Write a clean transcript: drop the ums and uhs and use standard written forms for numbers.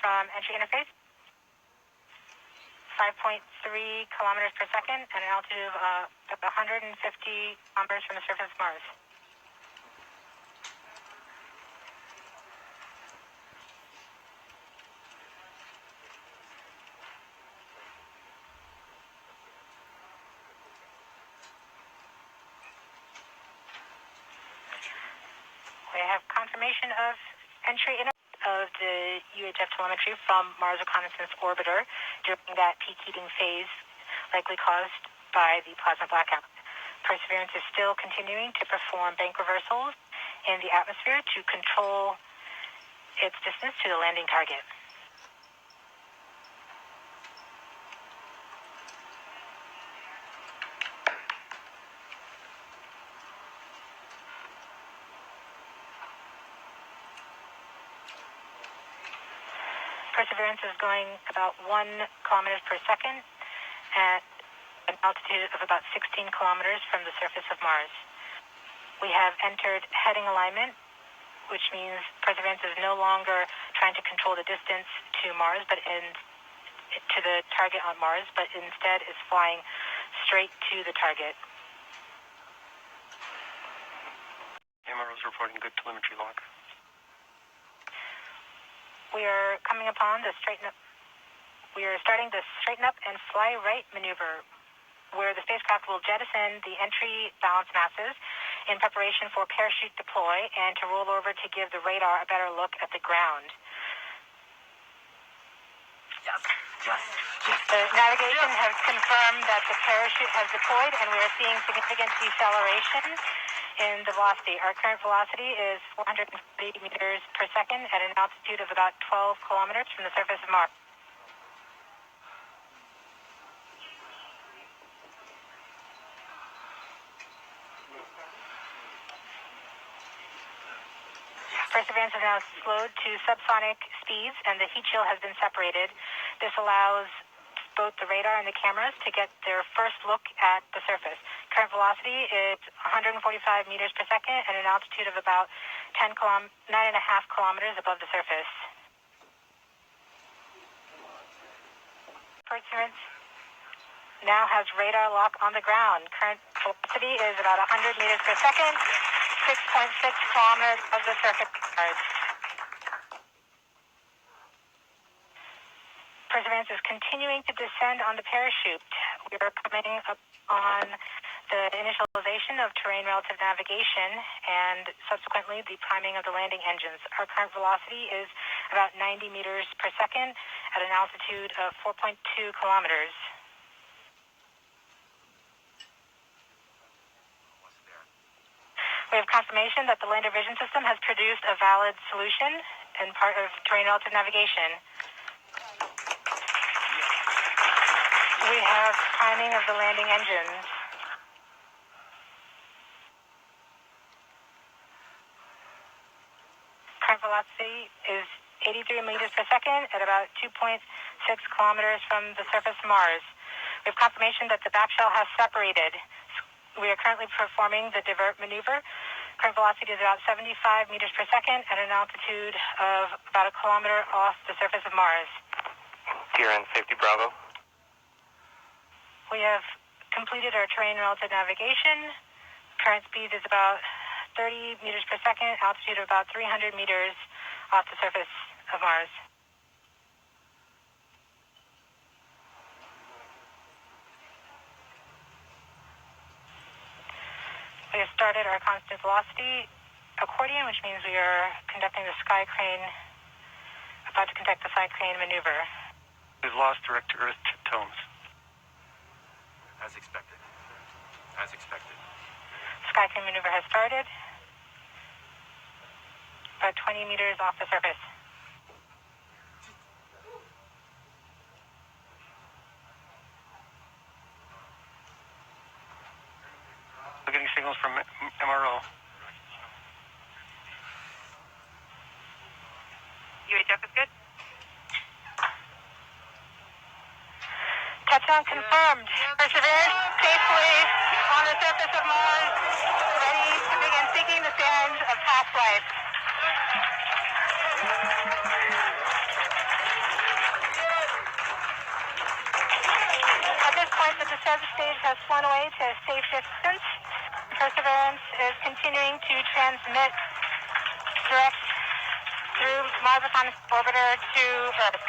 from entry interface. 5.3 kilometers per second at an altitude of 150 kilometers from the surface of Mars. We have confirmation of entry of the UHF telemetry from Mars Reconnaissance Orbiter during that peak heating phase, likely caused by the plasma blackout. Perseverance is still continuing to perform bank reversals in the atmosphere to control its distance to the landing target. Perseverance is going about 1 kilometers per second at an altitude of about 16 kilometers from the surface of Mars. We have entered heading alignment, which means Perseverance is no longer trying to control the distance to Mars, to the target on Mars, but instead is flying straight to the target. MRO is reporting good telemetry log. We are coming upon the straighten up. We are starting the straighten up and fly right maneuver, where the spacecraft will jettison the entry balance masses in preparation for parachute deploy and to roll over to give the radar a better look at the ground. The navigation has confirmed that the parachute has deployed, and we are seeing significant deceleration in the velocity. Our current velocity is 430 meters per second at an altitude of about 12 kilometers from the surface of Mars. Perseverance is now slowed to subsonic speeds, and the heat shield has been separated. This allows both the radar and the cameras to get their first look at the surface. Current velocity is 145 meters per second at an altitude of about 9.5 kilometers above the surface. Perseverance now has radar lock on the ground. Current velocity is about 100 meters per second, 6.6 kilometers above the surface of Mars. Perseverance is continuing to descend on the parachute. We are coming up on the initialization of terrain relative navigation and subsequently the priming of the landing engines. Our current velocity is about 90 meters per second at an altitude of 4.2 kilometers. We have confirmation that the lander vision system has produced a valid solution and part of terrain relative navigation. We have timing of the landing engines. Current velocity is 83 meters per second at about 2.6 kilometers from the surface of Mars. We have confirmation that the back shell has separated. We are currently performing the divert maneuver. Current velocity is about 75 meters per second at an altitude of about 1 kilometer off the surface of Mars. TRN Safety Bravo. We have completed our terrain relative navigation. Current speed is about 30 meters per second, altitude of about 300 meters off the surface of Mars. We have started our constant velocity accordion, which means we are conducting the sky crane, about to conduct the sky crane maneuver. We've lost direct to Earth tones. As expected. As expected. Sky crane maneuver has started. About 20 meters off the surface. We're getting signals from MRO. UHF is good. Touchdown confirmed. Perseverance safely on the surface of Mars, ready to begin seeking the sands of past life. point that the service stage has flown away to a safe distance. Perseverance is continuing to transmit direct through Mars Reconnaissance Orbiter to Earth.